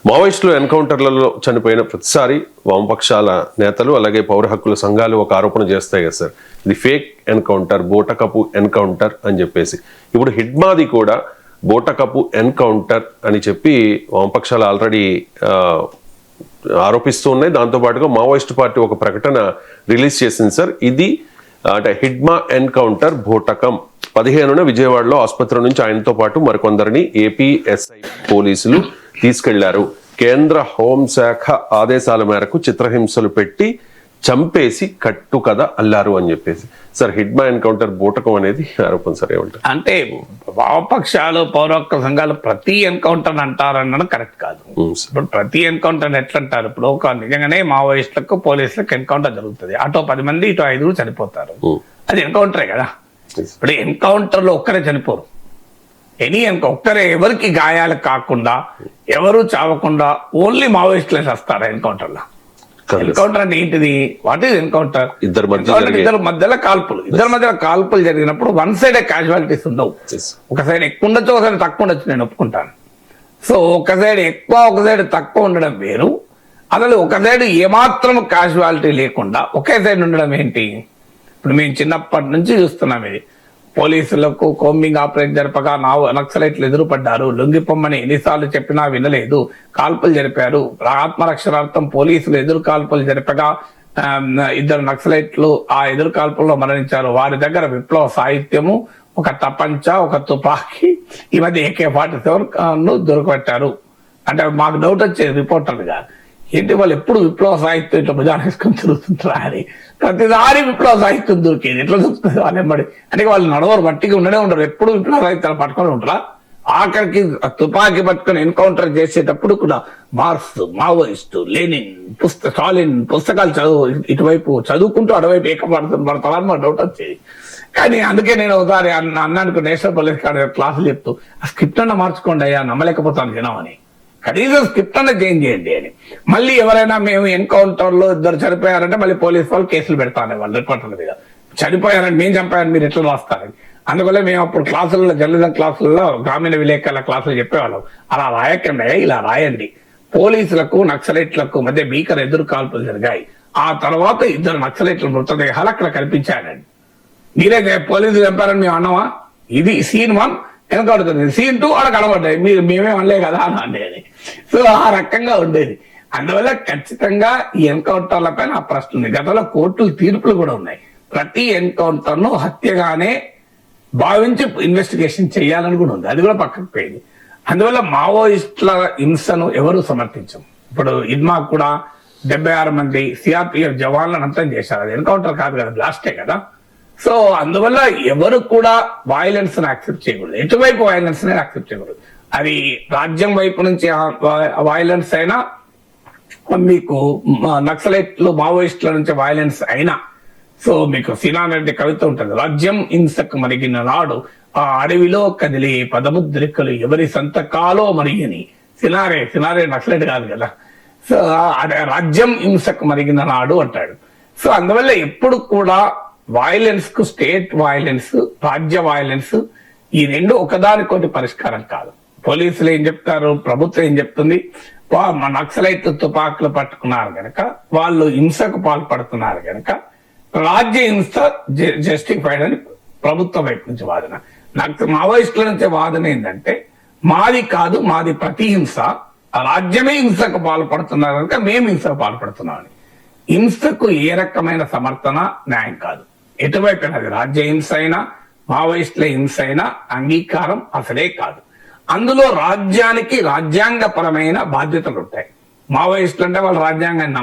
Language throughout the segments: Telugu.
మావోయిస్టులు ఎన్కౌంటర్లలో చనిపోయిన ప్రతిసారి వామపక్షాల నేతలు అలాగే పౌర హక్కుల సంఘాలు ఒక ఆరోపణ చేస్తాయి కదా సార్, ఇది ఫేక్ ఎన్కౌంటర్, బూటకపు ఎన్కౌంటర్ అని చెప్పేసి. ఇప్పుడు హిడ్మాది కూడా బూటకపు ఎన్కౌంటర్ అని చెప్పి వామపక్షాలు ఆల్రెడీ ఆరోపిస్తూ ఉన్నాయి. దాంతోపాటుగా మావోయిస్ట్ పార్టీ ఒక ప్రకటన రిలీజ్ చేసింది సార్. ఇది అంటే హిడ్మా ఎన్కౌంటర్ బూటకం. 15న విజయవాడలో ఆసుపత్రి నుంచి ఆయనతో పాటు మరికొందరిని ఏపీఎస్ఐ పోలీసులు తీసుకెళ్లారు. కేంద్ర హోంశాఖ ఆదేశాల మేరకు చిత్రహింసలు పెట్టి చంపేసి కట్టు కథ అల్లారు అని చెప్పేసి. సార్, హిడ్మా ఎన్కౌంటర్ బూటకం అనేది ఆరోపణ సార్, ఏమంటారు? అంటే వామపక్షాలు పౌర హక్కుల సంఘాలు ప్రతి ఎన్కౌంటర్ అంటారన్నది కరెక్ట్ కాదు. ఇప్పుడు ప్రతి ఎన్కౌంటర్ ఎట్లా అంటారు? ఇప్పుడు ఒక నిజంగానే మావోయిస్టులకు పోలీసులకు ఎన్కౌంటర్ జరుగుతుంది, అటో 10 మంది ఇటు 5 చనిపోతారు, అది ఎన్కౌంటరే కదా. ఇప్పుడు ఎన్కౌంటర్ లో ఒక్కరే చనిపోరు, ఒక్కరే ఎవరికి గాయాలు కాకుండా ఎవరు చావకుండా ఓన్లీ మావోయిస్టులే వస్తారా ఎన్కౌంటర్ లో? ఎన్కౌంటర్ అంటే ఏంటిది? What is encounter? ఇద్దరు మధ్యలో కాల్పులు జరిగినప్పుడు వన్ సైడ్ క్యాజువాలిటీస్ ఉండవు. ఒక సైడ్ ఎక్కువ ఉండొచ్చు, ఒక సైడ్ తక్కువ ఉండొచ్చు, నేను ఒప్పుకుంటాను. సో ఒక సైడ్ ఎక్కువ ఒక సైడ్ తక్కువ ఉండడం వేరు. అసలు ఒక సైడ్ ఏమాత్రం క్యాజువాలిటీ లేకుండా ఒకే సైడ్ ఉండడం ఏంటి? ఇప్పుడు మేము చిన్నప్పటి నుంచి చూస్తున్నాం. ఇది పోలీసులకు కోంబింగ్ ఆపరేషన్ జరపగా నక్సలైట్లు ఎదురుపడ్డారు, లొంగిపోమ్మని ఎన్నిసార్లు చెప్పినా వినలేదు, కాల్పులు జరిపారు. ఆత్మరక్షణార్థం పోలీసులు ఎదురు కాల్పులు జరిపగా 2 నక్సలైట్లు ఆ ఎదురు కాల్పుల్లో మరణించారు. వారి దగ్గర విప్లవ సాహిత్యము, ఒక తపంచ, ఒక తుపాకీ, ఈ మధ్య AK-47 దొరకబెట్టారు. అంటే మాకు డౌట్ వచ్చేది రిపోర్టర్గా, ఏంటి వాళ్ళు ఎప్పుడు విప్లవ సాహిత్యం ఇట్లా భుజాన్ని వేసుకొని తిరుగుతుంటారా అని. ప్రతిసారి విప్లవ సాహిత్యం దొరికేది ఎట్లా దొరుకుతుంది వాళ్ళెంబడి? అంటే వాళ్ళు నడవరు, బట్టిగా ఉండనే ఉండరు, ఎప్పుడు విప్లవ సాహిత్యాలు పట్టుకొని ఉంటారా? ఆఖరికి తుపాకీ పట్టుకొని ఎన్కౌంటర్ చేసేటప్పుడు కూడా మార్క్స్, మావోయిస్టు, లెనిన్, స్టాలిన్ పుస్తకాలు ఇటువైపు చదువుకుంటూ అటువైపు ఏకపడుతున్నారని మా డౌట్ వచ్చేది. కానీ అందుకే నేను ఒకసారి అన్నానికి నేషనల్ పోలీస్ క్లాసులు చెప్తూ ఆ స్క్రిప్ట్ అన్న మార్చుకోండి అయ్యా, నమ్మలేకపోతాను జనమని, కనీసం స్క్రిప్ట్ అన్న చేంజ్ చేయండి అని. మళ్ళీ ఎవరైనా మేము ఎన్కౌంటర్ లో 2 చనిపోయారంటే మళ్ళీ పోలీసు వాళ్ళు కేసులు పెడతానే వాళ్ళు రిపోర్టర్ల మీద, చనిపోయారని మేము చంపారని మీరు ఎట్లా రాస్తారని. అందువల్ల మేము అప్పుడు క్లాసుల్లో, జర్నలిజం క్లాసుల్లో, గ్రామీణ విలేకరుల క్లాసులు చెప్పేవాళ్ళం, అలా రాయకండి, ఇలా రాయండి. పోలీసులకు నక్సలైట్లకు మధ్య భీకర ఎదురు కాల్పులు జరిగాయి, ఆ తర్వాత 2 నక్సలైట్ల మృతదేహాలు అక్కడ కనిపించారండి. మీరే పోలీసులు చంపారని మేము అన్నామా? ఇది సీన్ 1 వెనకడుతుంది, సీన్ 2 అక్కడ కనబడ్డాయి, మేమే అనలే కదా అని అనేది. సో ఆ రకంగా ఉండేది. అందువల్ల ఖచ్చితంగా ఈ ఎన్కౌంటర్ల పైన ఆ ప్రశ్న ఉంది. గతంలో కోర్టులు తీర్పులు కూడా ఉన్నాయి. ప్రతి ఎన్కౌంటర్ ను హత్యగానే భావించి ఇన్వెస్టిగేషన్ చేయాలని కూడా ఉంది, అది కూడా పక్కకు పోయింది. అందువల్ల మావోయిస్టుల హింసను ఎవరు సమర్థించం. ఇప్పుడు ఇద్మా కూడా 76 మంది CRPF జవాన్లను అంతం చేశారు, అది ఎన్కౌంటర్ కాదు కదా, బ్లాస్టే కదా. సో అందువల్ల ఎవరు కూడా వైలెన్స్ ని యాక్సెప్ట్ చేయకూడదు, ఎటువైపు వైలెన్స్ ని యాక్సెప్ట్ చేయకూడదు. అది రాజ్యం వైపు నుంచి వైలెన్స్ అయినా, మీకు నక్సలైట్లు మావోయిస్టుల నుంచి వైలెన్స్ అయినా. సో మీకు సినారెడ్డి కవిత ఉంటుంది, రాజ్యం హింసకు మరిగిన నాడు ఆ అడవిలో కదిలి పదముద్రికలు ఎవరి సంతకాలో మరిగిని. సినారే నక్సలైట్ కాదు కదా. సో రాజ్యం హింసకు మరిగిన నాడు అంటాడు. సో అందువల్ల ఎప్పుడు కూడా వైలెన్స్ కు, స్టేట్ వైలెన్స్, రాజ్య వైలెన్స్, ఈ 2 ఒకదానికోటి పరిష్కారం కాదు. పోలీసులు ఏం చెప్తారు, ప్రభుత్వం ఏం చెప్తుంది, నక్సలైట్లు తుపాకులు పట్టుకున్నారు గనక, వాళ్ళు హింసకు పాల్పడుతున్నారు గనక రాజ్య హింస జస్టిఫైడ్ అని ప్రభుత్వం వైపు నుంచి వాదన. మావోయిస్టుల నుంచి వాదన ఏంటంటే, మాది కాదు, మాది ప్రతిహింస, రాజ్యమే హింసకు పాల్పడుతున్నారు కనుక మేము హింసకు పాల్పడుతున్నామని. హింసకు ఏ రకమైన సమర్థన న్యాయం కాదు, ఎటువైపు అది రాజ్య హింస అయినా మావోయిస్టుల హింస అయినా అంగీకారం అసలే కాదు. అందులో రాజ్యానికి రాజ్యాంగపరమైన బాధ్యతలు ఉంటాయి. మావోయిస్టులు అంటే వాళ్ళు రాజ్యాంగాన్ని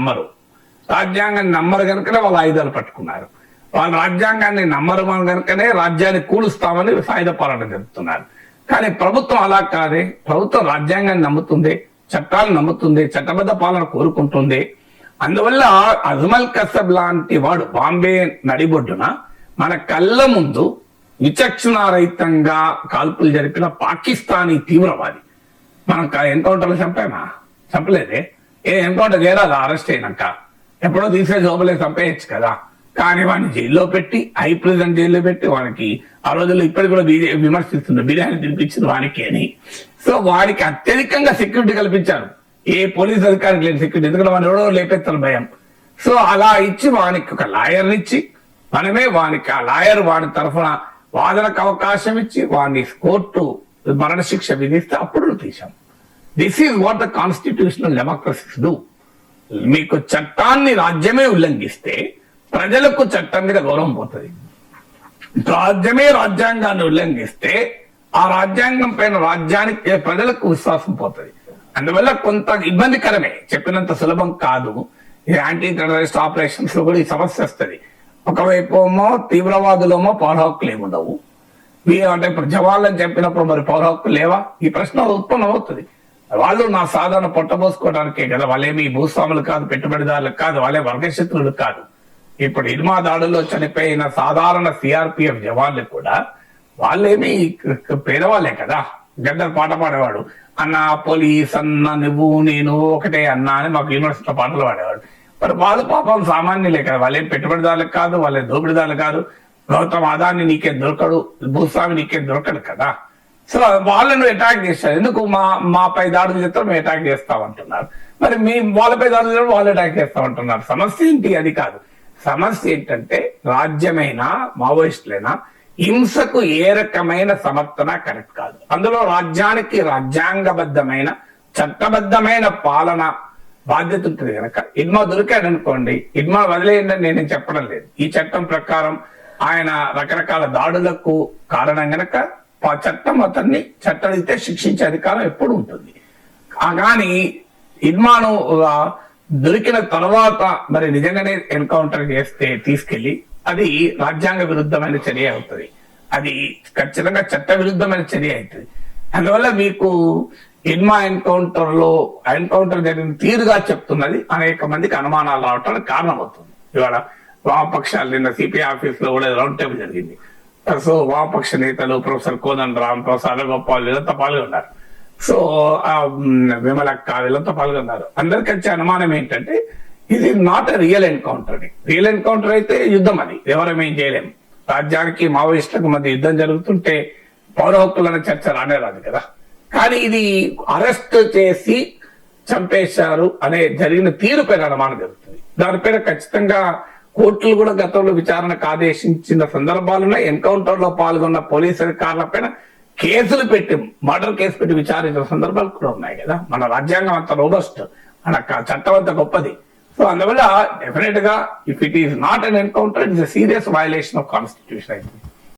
నమ్మరు కనుకనే వాళ్ళు ఆయుధాలు పట్టుకున్నారు. వాళ్ళు రాజ్యాంగాన్ని నమ్మరు కనుకనే రాజ్యాన్ని కూలుస్తామని సాయుధ పోరాటం జరుపుతున్నారు. కానీ ప్రభుత్వం అలా కాదే, ప్రభుత్వం రాజ్యాంగాన్ని నమ్ముతుంది, చట్టాలు నమ్ముతుంది, చట్టబద్ధ పాలన కోరుకుంటుంది. అందువల్ల అజ్మల్ కసబ్ లాంటి వాడు బాంబే నడిబొడ్డున మన కళ్ళ ముందు విచక్షణారహితంగా కాల్పులు జరిపిన పాకిస్తానీ తీవ్రవాది మనం ఎన్కౌంటర్లో చంపలేదే. ఎన్కౌంటర్ చేయాలి, అరెస్ట్ అయినాక ఎప్పుడో తీసే జోబులే చంపేయచ్చు కదా. కానీ వాడిని జైల్లో పెట్టి, హై ప్రిజన్ జైల్లో పెట్టి, వానికి ఆ రోజుల్లో ఇప్పటికి కూడా విమర్శిస్తున్నారు, బిర్యానీ తినిపించింది వానికి అని. సో వాడికి అత్యధికంగా సెక్యూరిటీ కల్పించారు. ఏ పోలీస్ అధికారికి లేదు సెక్యూరిటీ, ఎందుకంటే మనం ఎవడో లేపెత్తాను భయం. సో అలా ఇచ్చి వానికి ఒక లాయర్ని ఇచ్చి మనమే వానికి ఆ లాయర్ వాని తరఫున వాదనకు అవకాశం ఇచ్చి వాడిని కోర్టు మరణశిక్ష విధిస్తే అప్పుడు తీసాం. This is what the constitutional democracies do. మీకు చట్టాన్ని రాజ్యమే ఉల్లంఘిస్తే ప్రజలకు చట్టం మీద గౌరవం పోతుంది. రాజ్యమే రాజ్యాంగాన్ని ఉల్లంఘిస్తే ఆ రాజ్యాంగం పైన రాజ్యానికి ప్రజలకు విశ్వాసం పోతుంది. అందువల్ల కొంత ఇబ్బందికరమే, చెప్పినంత సులభం కాదు. ఈ యాంటీ టెర్రరిస్ట్ ఆపరేషన్స్ లో కూడా ఈ సమస్య వస్తుంది. ఒకవైపు ఏమో తీవ్రవాదులేమో పౌర హక్కులు ఏముండవు, అంటే ఇప్పుడు జవాన్లని చెప్పినప్పుడు మరి పౌర హక్కులు లేవా? ఈ ప్రశ్న ఉత్పన్నం అవుతుంది. వాళ్ళు నా సాధారణ పొట్టబోసుకోవడానికే కదా, వాళ్ళేమి భూస్వాములు కాదు, పెట్టుబడిదారులు కాదు, వాళ్ళే వర్గశత్రులు కాదు. ఇప్పుడు ఇర్మా దాడుల్లో చనిపోయిన సాధారణ సిఆర్పిఎఫ్ జవాన్లు కూడా వాళ్ళేమి పేదవాళ్ళే కదా. గద్దర్ పాట పాడేవాడు, అన్న పోలీస్ అన్న నువ్వు నేను ఒకటే అన్న అని మాకు యూనివర్సిటీలో పాటలు పాడేవాడు. మరి వాళ్ళు పాపం సామాన్యులే కదా, వాళ్ళేం పెట్టుబడిదారులు కాదు, వాళ్ళే దోపిడిదారులు కాదు. గౌతమ్ అదాన్ని నీకేం దొరకడు, భూస్వామి నీకేం దొరకడు కదా. సో వాళ్ళను అటాక్ చేశారు. ఎందుకు మాపై దాడులు చేస్తారు, మేము అటాక్ చేస్తామంటున్నారు. మరి మీ వాళ్ళపై దాడులు చేయడం వాళ్ళు అటాక్ చేస్తామంటున్నారు. సమస్య ఏంటి? అది కాదు. సమస్య ఏంటంటే రాజ్యమైనా మావోయిస్టులైనా హింసకు ఏ రకమైన సమర్థన కరెక్ట్ కాదు. అందులో రాజ్యానికి రాజ్యాంగబద్ధమైన చట్టబద్ధమైన పాలన బాధ్యత ఉంటుంది కనుక ఇడ్మా దొరికాడు అనుకోండి, ఇడ్మా వదిలేయండి నేను చెప్పడం లేదు. ఈ చట్టం ప్రకారం ఆయన రకరకాల దాడులకు కారణం గనక చట్టం అతన్ని చట్టరీత్యా శిక్షించే అధికారం ఎప్పుడు ఉంటుంది. కానీ ఇడ్మాను దొరికిన తర్వాత మరి నిజంగానే ఎన్కౌంటర్ చేస్తే తీసుకెళ్లి అది రాజ్యాంగ విరుద్ధమైన చర్య అవుతుంది, అది ఖచ్చితంగా చట్ట విరుద్ధమైన చర్య అవుతుంది. అందువల్ల మీకు ఇడ్మా ఎన్కౌంటర్ జరిగిన తీరుగా చెప్తున్నది అనేక మందికి అనుమానాలు రావడానికి కారణమవుతుంది. ఇవాళ వామపక్షాలు నిన్న సిపిఐ ఆఫీస్ లో కూడా రౌండ్ టేబుల్ జరిగింది. సో వామపక్ష నేతలు ప్రొఫెసర్ కోదండ రామ్, ప్రొఫెసర్ అరగోపాల్ వీళ్ళంతా పాల్గొన్నారు. సో విమలక్క వీళ్ళంతా పాల్గొన్నారు. అందరికి వచ్చే అనుమానం ఏంటంటే ఇది not a real encounter. Real encounter అయితే యుద్ధం, అది ఎవరేమేం చేయలేము. రాజ్యానికి మావోయిస్టులకు మధ్య యుద్ధం జరుగుతుంటే పౌర హక్కులనే చర్చ రానే రాదు కదా. కానీ ఇది అరెస్ట్ చేసి చంపేశారు అనే జరిగిన తీరు పైన అనుమానం జరుగుతుంది. దానిపైన ఖచ్చితంగా కోర్టులు కూడా గతంలో విచారణకు ఆదేశించిన సందర్భాలున్నాయి. ఎన్కౌంటర్ లో పాల్గొన్న పోలీసు అధికారుల పైన కేసులు పెట్టి, మర్డర్ కేసు పెట్టి విచారించిన సందర్భాలు కూడా ఉన్నాయి కదా. మన రాజ్యాంగం అంత రోబస్ట్, మన చట్టం అంత గొప్పది. సో అందువల్ల డెఫినెట్ గా if it is not an encounter, it is a serious violation of constitution.